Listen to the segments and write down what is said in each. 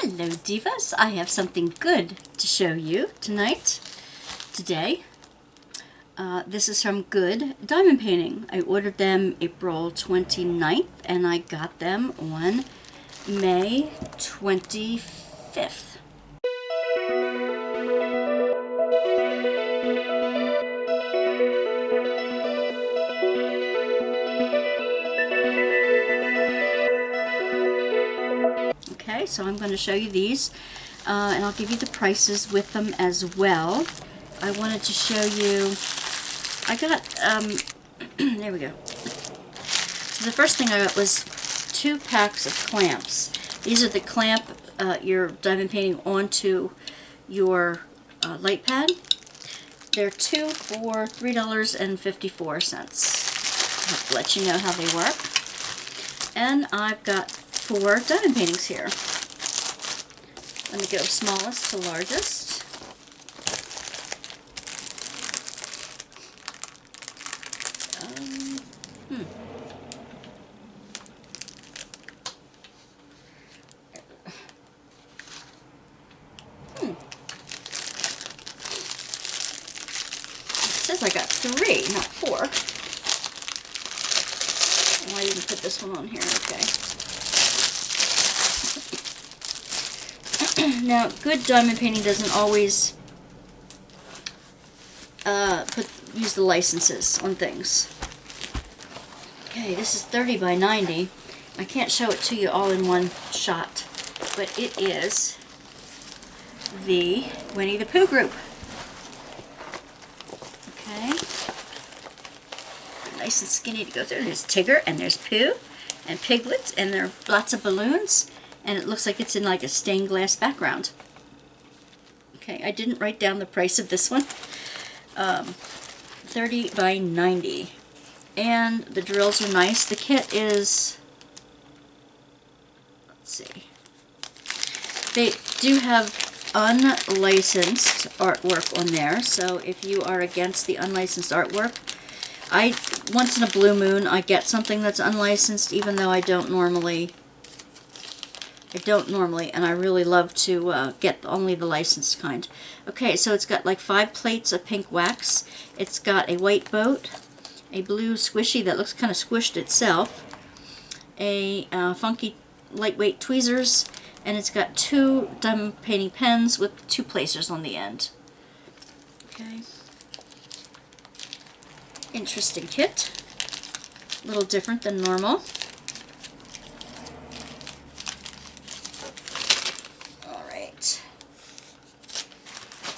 Hello Divas, I have something good to show you today. This is from Good Diamond Painting. I ordered them April 29th and I got them on May 25th. Okay, so I'm going to show you these, and I'll give you the prices with them as well. I wanted to show you, I got, there we go. So the first thing I got was 2 packs of clamps. These are the clamp your diamond painting onto your light pad. They're 2 for $3.54. I'll have to let you know how they work. And I've got 4 diamond paintings here. Let me go smallest to largest. It says I got 3, not 4. Oh, I didn't put this one on here. Okay. Now, Good Diamond Painting doesn't always use the licenses on things. Okay, this is 30 by 90. I can't show it to you all in one shot, but it is the Winnie the Pooh group. Okay. Nice and skinny to go through. There's Tigger, and there's Pooh, and Piglet, and there are lots of balloons. And it looks like it's in like a stained glass background. Okay, I didn't write down the price of this one. 30 by 90. And the drills are nice. The kit is, let's see. They do have unlicensed artwork on there. So if you are against the unlicensed artwork, once in a blue moon, I get something that's unlicensed, even though I don't normally, and I really love to get only the licensed kind. Okay, so it's got like 5 plates of pink wax. It's got a white boat, a blue squishy that looks kind of squished itself, a funky lightweight tweezers, and it's got 2 diamond painting pens with 2 placers on the end. Okay. Interesting kit. A little different than normal.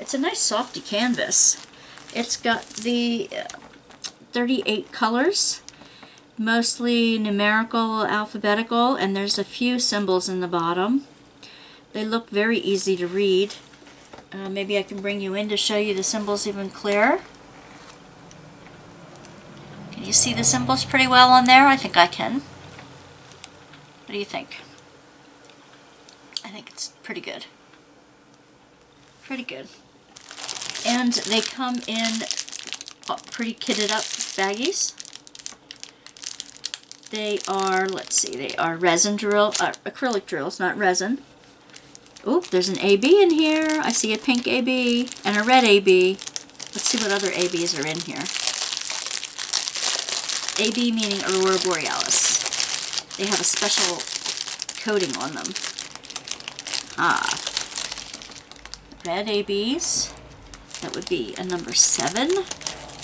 It's a nice softy canvas. It's got the 38 colors, mostly numerical, alphabetical, and there's a few symbols in the bottom. They look very easy to read. Maybe I can bring you in to show you the symbols even clearer. Can you see the symbols pretty well on there? I think I can. What do you think? I think it's pretty good. Pretty good. And they come in pretty kitted up baggies. They are, let's see, they are resin drill, acrylic drills, not resin. Oop, there's an AB in here. I see a pink AB and a red AB. Let's see what other ABs are in here. AB meaning Aurora Borealis. They have a special coating on them. Red ABs. That would be a number 7. I'm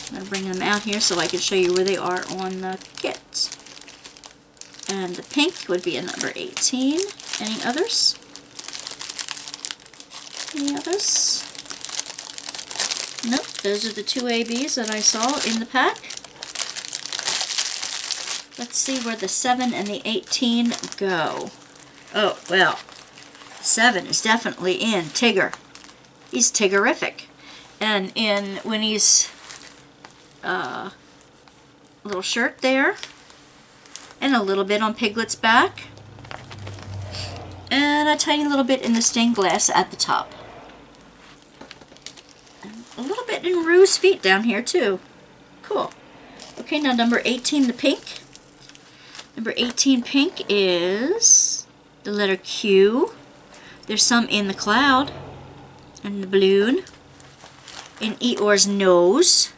going to bring them out here so I can show you where they are on the kit. And the pink would be a number 18. Any others? Any others? Nope, those are the 2 ABs that I saw in the pack. Let's see where the 7 and the 18 go. Oh, well, 7 is definitely in Tigger. He's Tiggerific. And in Winnie's little shirt there, and a little bit on Piglet's back, and a tiny little bit in the stained glass at the top. And a little bit in Rue's feet down here too. Cool. Okay, now number 18, the pink. Number 18 pink is the letter Q. There's some in the cloud, and the balloon, in Eeyore's nose.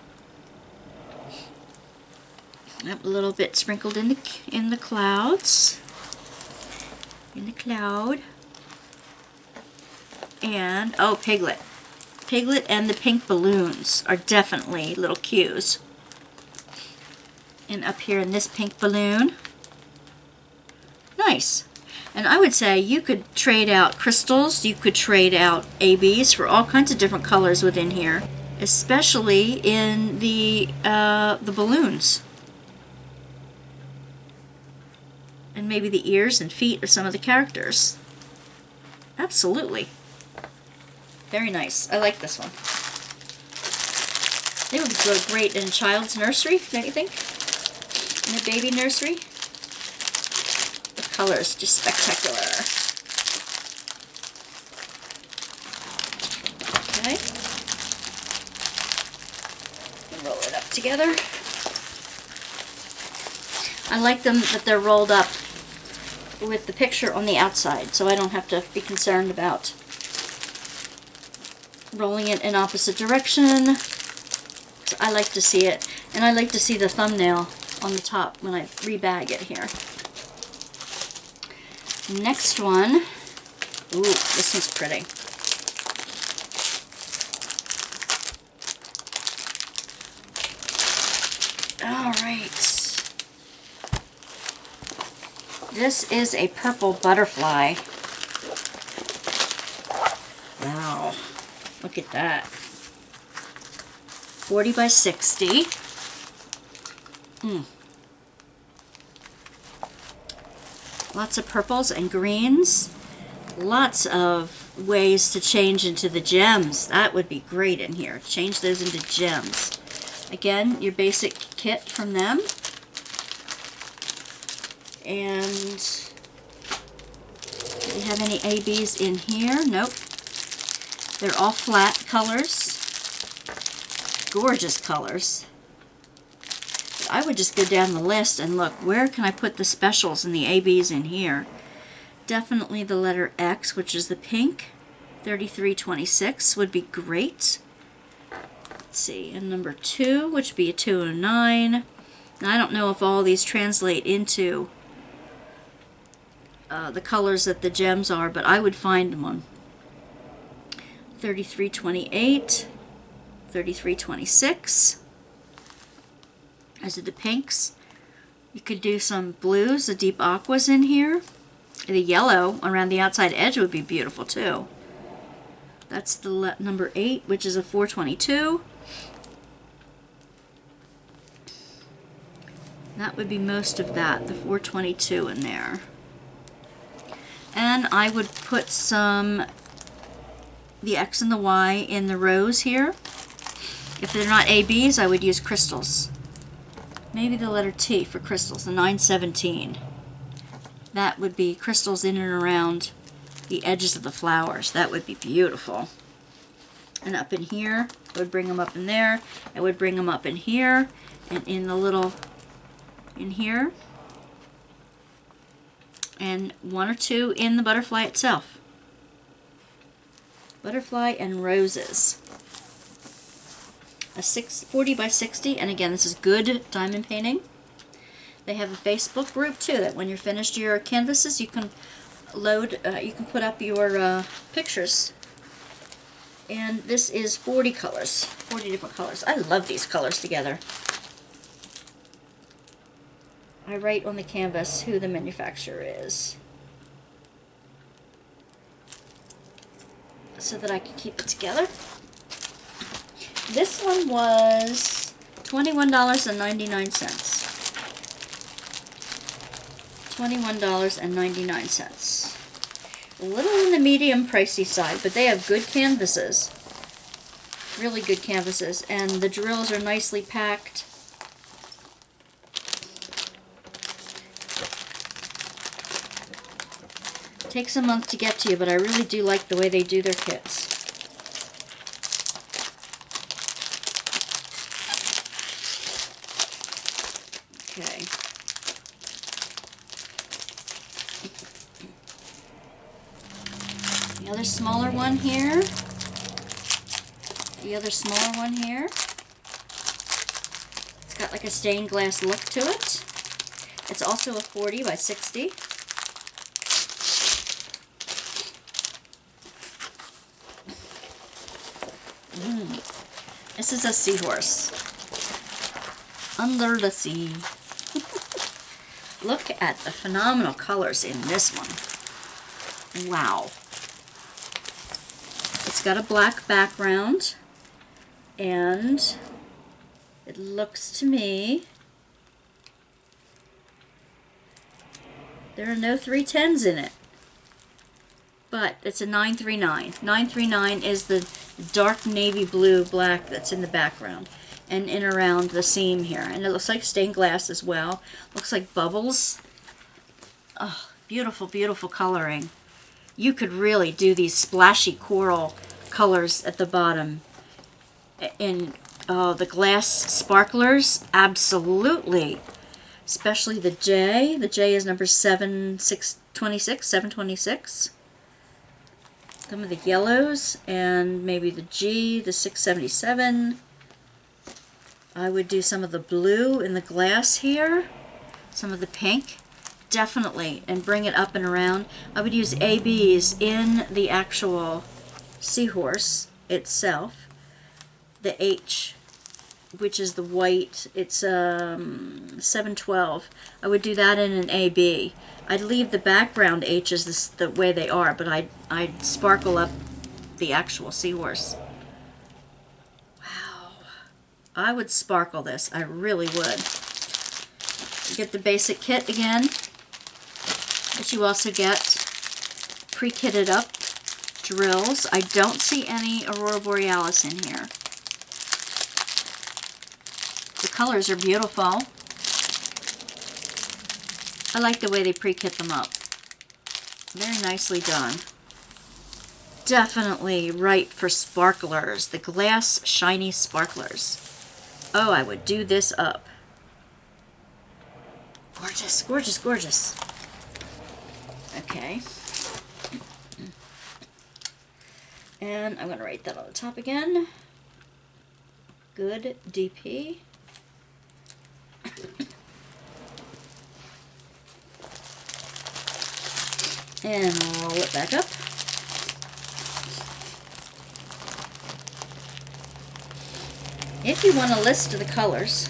Yep, a little bit sprinkled in the clouds. In the cloud. And, oh, Piglet. Piglet and the pink balloons are definitely little cues. And up here in this pink balloon. Nice. And I would say you could trade out crystals, you could trade out ABs for all kinds of different colors within here, especially in the balloons. And maybe the ears and feet of some of the characters. Absolutely. Very nice. I like this one. They would go great in a child's nursery, don't you think? In a baby nursery. The colors just spectacular. Okay. Roll it up together. I like them that they're rolled up with the picture on the outside, so I don't have to be concerned about rolling it in opposite direction. So I like to see it, and I like to see the thumbnail on the top when I rebag it here. Next one, ooh, this one's pretty. All right. This is a purple butterfly. Wow, look at that. 40 by 60. Lots of purples and greens. Lots of ways to change into the gems. That would be great in here. Change those into gems. Again, your basic kit from them. And do we have any ABs in here? Nope. They're all flat colors. Gorgeous colors. But I would just go down the list and look, where can I put the specials and the ABs in here? Definitely the letter X, which is the pink. 3326 would be great. Let's see, and number 2, which would be a 2 and a 9. Now, I don't know if all these translate into the colors that the gems are, but I would find one. 3328, 3326. As are the pinks. You could do some blues, the deep aquas in here. The yellow around the outside edge would be beautiful too. That's the number 8, which is a 422. That would be most of that, the 422 in there. And I would put the X and the Y in the rows here. If they're not ABs, I would use crystals. Maybe the letter T for crystals, the 917. That would be crystals in and around the edges of the flowers. That would be beautiful. And up in here, I would bring them up in there. I would bring them up in here, and in the little, in here. And 1 or 2 in the butterfly itself. Butterfly and roses. A 40 by 60, and again, this is good diamond painting. They have a Facebook group too, that when you're finished your canvases, you can load, you can put up your pictures. And this is 40 colors, 40 different colors. I love these colors together. I write on the canvas who the manufacturer is, so that I can keep it together. This one was $21.99. $21.99. A little on the medium pricey side, but they have good canvases. Really good canvases, and the drills are nicely packed. Takes a month to get to you, but I really do like the way they do their kits. Okay. The other smaller one here. The other smaller one here. It's got like a stained glass look to it. It's also a 40 by 60. This is a Seahorse. Under the sea. Look at the phenomenal colors in this one. Wow. It's got a black background, and it looks to me there are no 310s in it, but it's a 939. 939 is the dark navy blue black that's in the background and in around the seam here, and it looks like stained glass as well. Looks like bubbles. Oh, beautiful, beautiful coloring. You could really do these splashy coral colors at the bottom. In the glass sparklers, absolutely. Especially the J. The J is number 726. Some of the yellows, and maybe the G, the 677. I would do some of the blue in the glass here. Some of the pink. Definitely, and bring it up and around. I would use ABs in the actual Seahorse itself. The H, which is the white, it's 712. I would do that in an AB. I'd leave the background H's the way they are, but I'd sparkle up the actual Seahorse. Wow. I would sparkle this. I really would. You get the basic kit again. But you also get pre-kitted up drills. I don't see any Aurora Borealis in here. The colors are beautiful. I like the way they pre-kit them up. Very nicely done. Definitely right for sparklers. The glass shiny sparklers. Oh, I would do this up. Gorgeous, gorgeous, gorgeous. Okay. And I'm going to write that on the top again. Good DP. And roll it back up. If you want a list of the colors,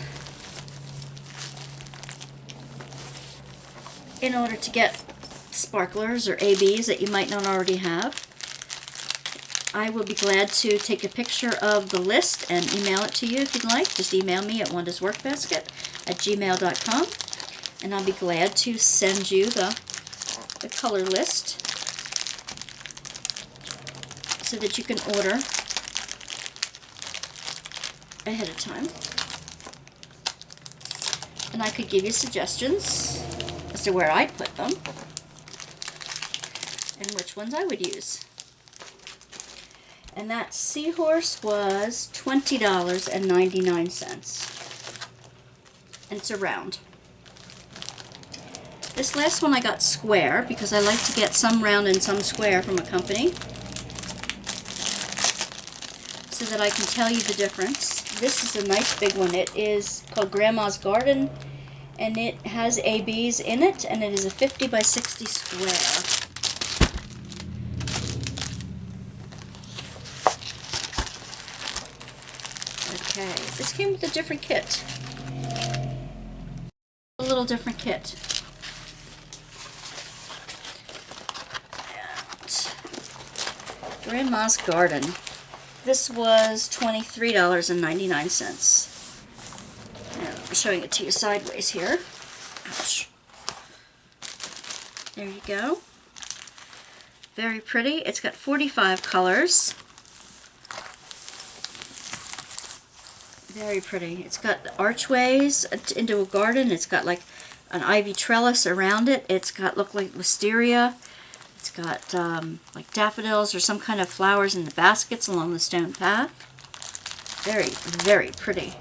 in order to get sparklers or ABs that you might not already have, I will be glad to take a picture of the list and email it to you if you'd like. Just email me at wandasworkbasket@gmail.com, and I'll be glad to send you the color list so that you can order ahead of time. And I could give you suggestions as to where I'd put them and which ones I would use. And that Seahorse was $20.99. And it's a round. This last one I got square because I like to get some round and some square from a company so that I can tell you the difference. This is a nice big one. It is called Grandma's Garden, and it has ABs in it, and it is a 50 by 60 square. Okay, this came with a different kit. A little different kit. And Grandma's Garden. This was $23.99. And I'm showing it to you sideways here. Ouch. There you go. Very pretty. It's got 45 colors. Very pretty. It's got archways into a garden. It's got like an ivy trellis around it. It's got, look like wisteria. It's got like daffodils or some kind of flowers in the baskets along the stone path. Very, very pretty.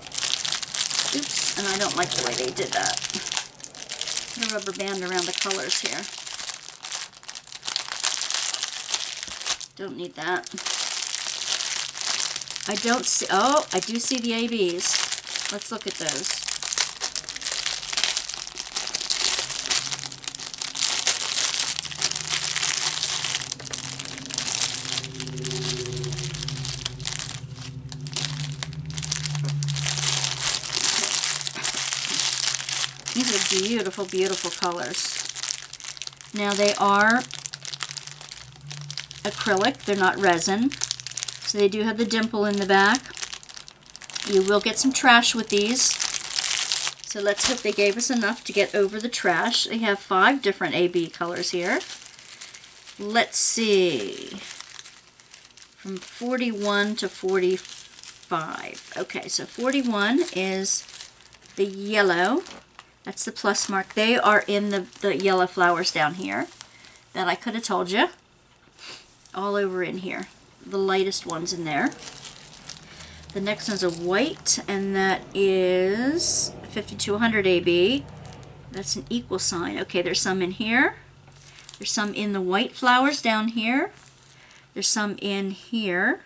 Oops, and I don't like the way they did that. Put a rubber band around the colors here. Don't need that. I don't see, oh, I do see the ABs. Let's look at those. These are beautiful, beautiful colors. Now they are acrylic, they're not resin. So they do have the dimple in the back. You will get some trash with these. So let's hope they gave us enough to get over the trash. They have 5 different AB colors here. Let's see. From 41 to 45. Okay, so 41 is the yellow. That's the plus mark. They are in the yellow flowers down here that I could have told you. All over in here. The lightest ones in there. The next one's a white, and that is 5200 AB. That's an equal sign. Okay, there's some in here. There's some in the white flowers down here. There's some in here.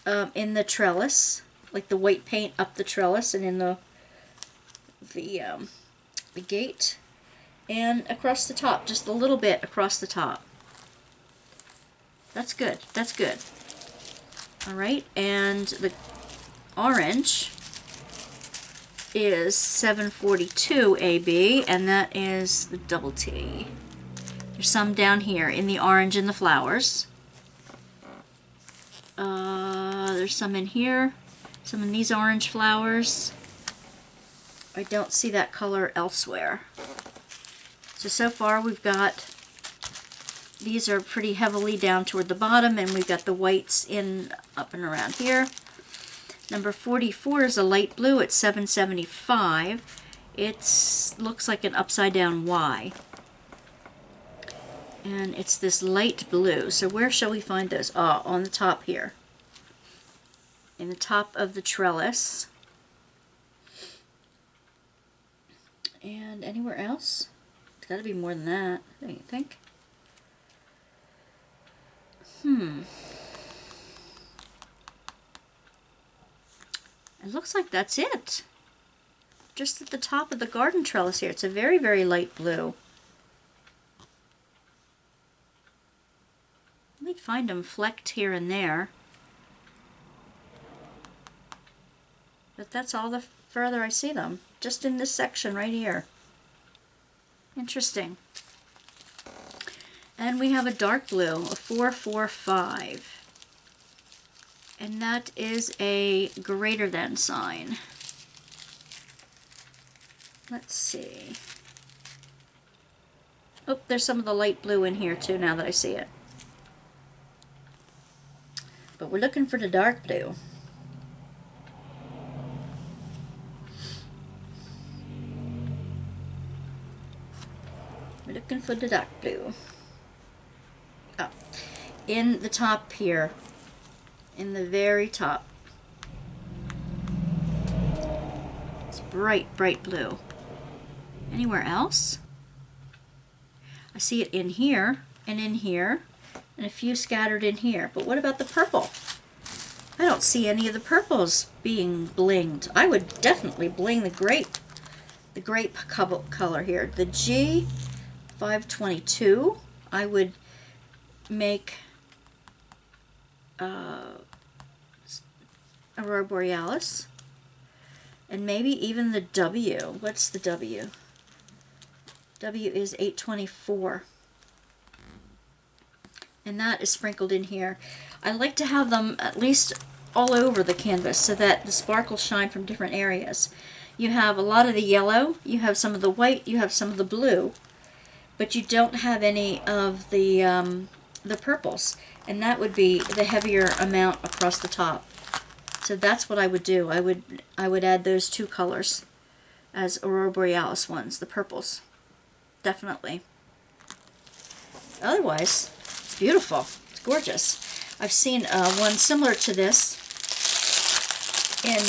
In the trellis, like the white paint up the trellis and in the gate. And across the top, just a little bit across the top. That's good. That's good. All right, and the orange is 742 AB, and that is the double T. There's some down here in the orange in the flowers. There's some in here, some in these orange flowers. I don't see that color elsewhere. So far we've got, these are pretty heavily down toward the bottom, and we've got the whites in up and around here. Number 44 is a light blue at 775. It looks like an upside down Y. And it's this light blue. So where shall we find those? Oh, on the top here. In the top of the trellis. And anywhere else? It's got to be more than that, don't you think? It looks like that's it. Just at the top of the garden trellis here. It's a very, very light blue. We'd find them flecked here and there. But that's all the further I see them. Just in this section right here. Interesting. And we have a dark blue, a 445. And that is a greater than sign. Let's see. Oh, there's some of the light blue in here too now that I see it. But we're looking for the dark blue. We're looking for the dark blue. Oh, in the top here. In the very top. It's bright, bright blue. Anywhere else? I see it in here, and a few scattered in here. But what about the purple? I don't see any of the purples being blinged. I would definitely bling the grape color here. The G522, I would make Aurora Borealis, and maybe even the W. What's the W? W is 824, and that is sprinkled in here. I like to have them at least all over the canvas so that the sparkles shine from different areas. You have a lot of the yellow, you have some of the white, you have some of the blue, but you don't have any of the purples, and that would be the heavier amount across the top. So that's what I would do. I would add those two colors as Aurora Borealis ones, the purples. Definitely. Otherwise, it's beautiful. It's gorgeous. I've seen one similar to this in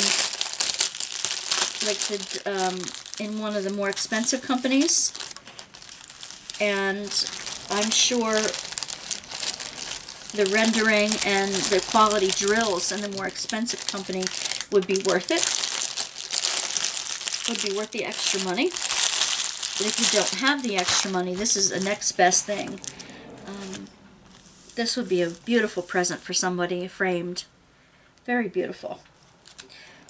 in one of the more expensive companies, and I'm sure the rendering and the quality drills, and the more expensive company would be worth it. Would be worth the extra money. But if you don't have the extra money, this is the next best thing. This would be a beautiful present for somebody, framed. Very beautiful.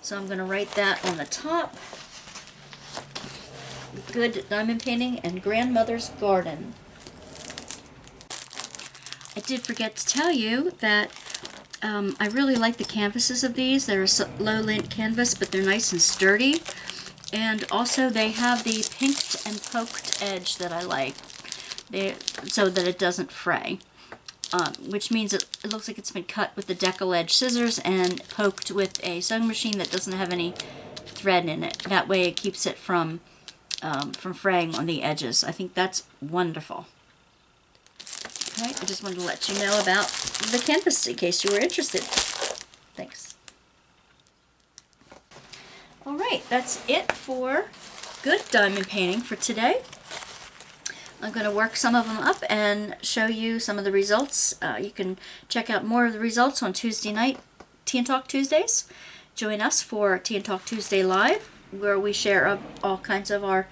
So I'm going to write that on the top. Good diamond painting and grandmother's garden. I did forget to tell you that I really like the canvases of these. They're a low lint canvas, but they're nice and sturdy. And also they have the pinked and poked edge that I like, so that it doesn't fray. Which means it looks like it's been cut with the decal edge scissors and poked with a sewing machine that doesn't have any thread in it. That way it keeps it from fraying on the edges. I think that's wonderful. Okay, I just wanted to let you know about the canvas in case you were interested. Thanks. Alright, that's it for good diamond painting for today. I'm going to work some of them up and show you some of the results. You can check out more of the results on Tuesday night, Tea and Talk Tuesdays. Join us for Tea and Talk Tuesday Live, where we share all kinds of our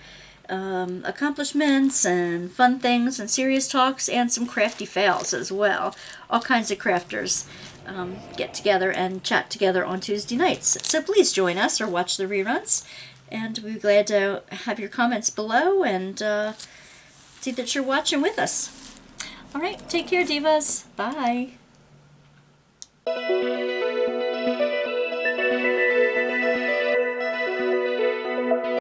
accomplishments and fun things and serious talks and some crafty fails as well. All kinds of crafters get together and chat together on Tuesday nights. So please join us or watch the reruns. And we'll be glad to have your comments below and see that you're watching with us. All right, take care, divas. Bye.